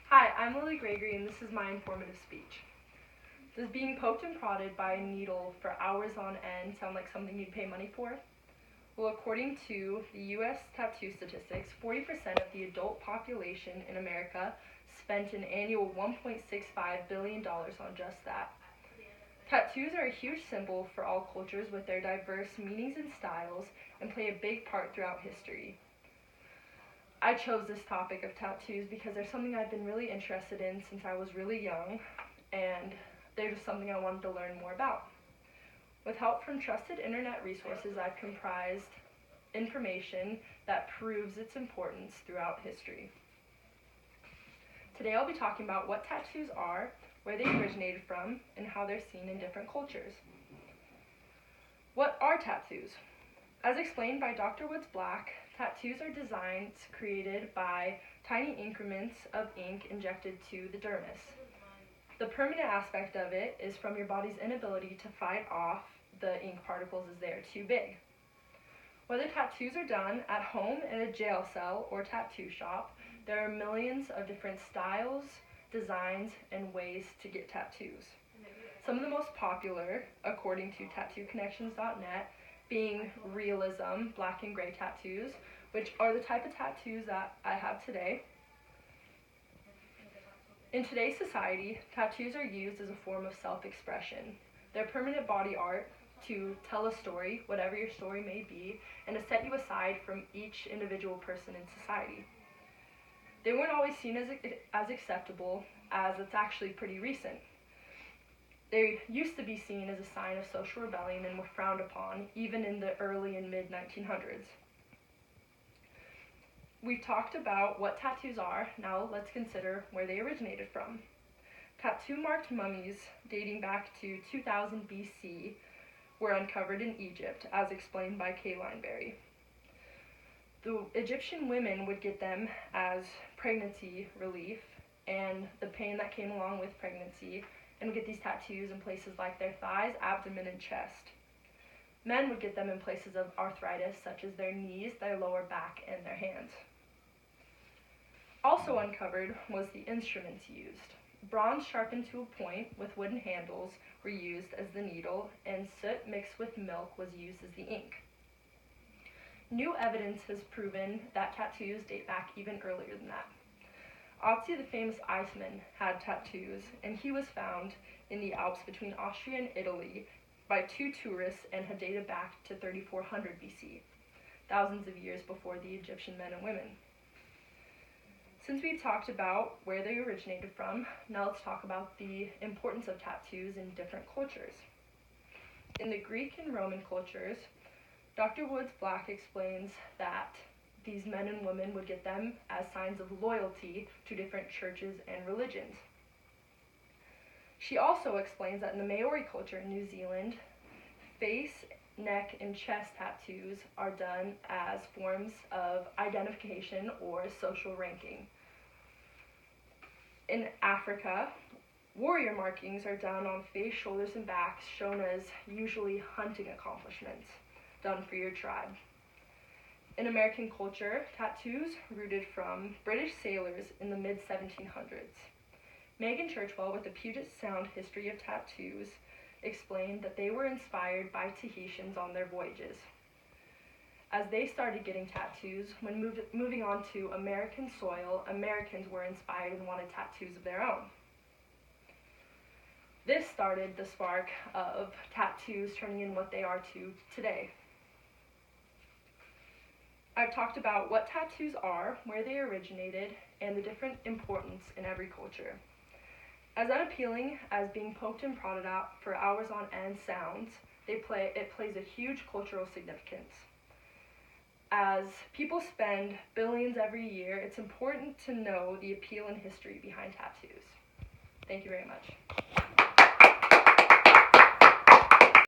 Hi, I'm Lily Gregory, and this is my informative speech. Does being poked and prodded by a needle for hours on end sound like something you'd pay money for? Well, according to the U.S. tattoo statistics, 40% of the adult population in America spent an annual $1.65 billion on just that. Tattoos are a huge symbol for all cultures with their diverse meanings and styles, and play a big part throughout history. I chose this topic of tattoos because they're something I've been really interested in since I was really young, and they're just something I wanted to learn more about. With help from trusted internet resources, I've comprised information that proves its importance throughout history. Today I'll be talking about what tattoos are, where they originated from, and how they're seen in different cultures. What are tattoos? As explained by Dr. Woods Black, tattoos are designs created by tiny increments of ink injected to the dermis. The permanent aspect of it is from your body's inability to fight off the ink particles as they are too big. Whether tattoos are done at home, in a jail cell, or tattoo shop, there are millions of different styles, designs, and ways to get tattoos. Some of the most popular, according to TattooConnections.net, being realism, black and gray tattoos, which are the type of tattoos that I have today. In today's society, tattoos are used as a form of self-expression. They're permanent body art to tell a story, whatever your story may be, and to set you aside from each individual person in society. They weren't always seen as acceptable, as it's actually pretty recent. They used to be seen as a sign of social rebellion and were frowned upon, even in the early and mid-1900s. We've talked about what tattoos are. Now let's consider where they originated from. Tattoo-marked mummies dating back to 2000 BC were uncovered in Egypt, as explained by Kay Lineberry. The Egyptian women would get them as pregnancy relief and the pain that came along with pregnancy, and would get these tattoos in places like their thighs, abdomen, and chest. Men would get them in places of arthritis, such as their knees, their lower back, and their hands. Also uncovered was the instruments used. Bronze sharpened to a point with wooden handles were used as the needle, and soot mixed with milk was used as the ink. New evidence has proven that tattoos date back even earlier than that. Otzi, the famous Iceman, had tattoos, and he was found in the Alps between Austria and Italy by two tourists and had dated back to 3400 BC, thousands of years before the Egyptian men and women. Since we've talked about where they originated from, now let's talk about the importance of tattoos in different cultures. In the Greek and Roman cultures, Dr. Woods Black explains that these men and women would get them as signs of loyalty to different churches and religions. She also explains that in the Maori culture in New Zealand, face, neck, and chest tattoos are done as forms of identification or social ranking. In Africa, warrior markings are done on face, shoulders, and backs, shown as usually hunting accomplishments done for your tribe. In American culture, tattoos rooted from British sailors in the mid-1700s. Megan Churchwell, with the Puget Sound History of Tattoos, explained that they were inspired by Tahitians on their voyages. As they started getting tattoos, when moving on to American soil, Americans were inspired and wanted tattoos of their own. This started the spark of tattoos turning into what they are today. I've talked about what tattoos are, where they originated, and the different importance in every culture. As unappealing as being poked and prodded out for hours on end sounds, it plays a huge cultural significance. As people spend billions every year, it's important to know the appeal and history behind tattoos. Thank you very much.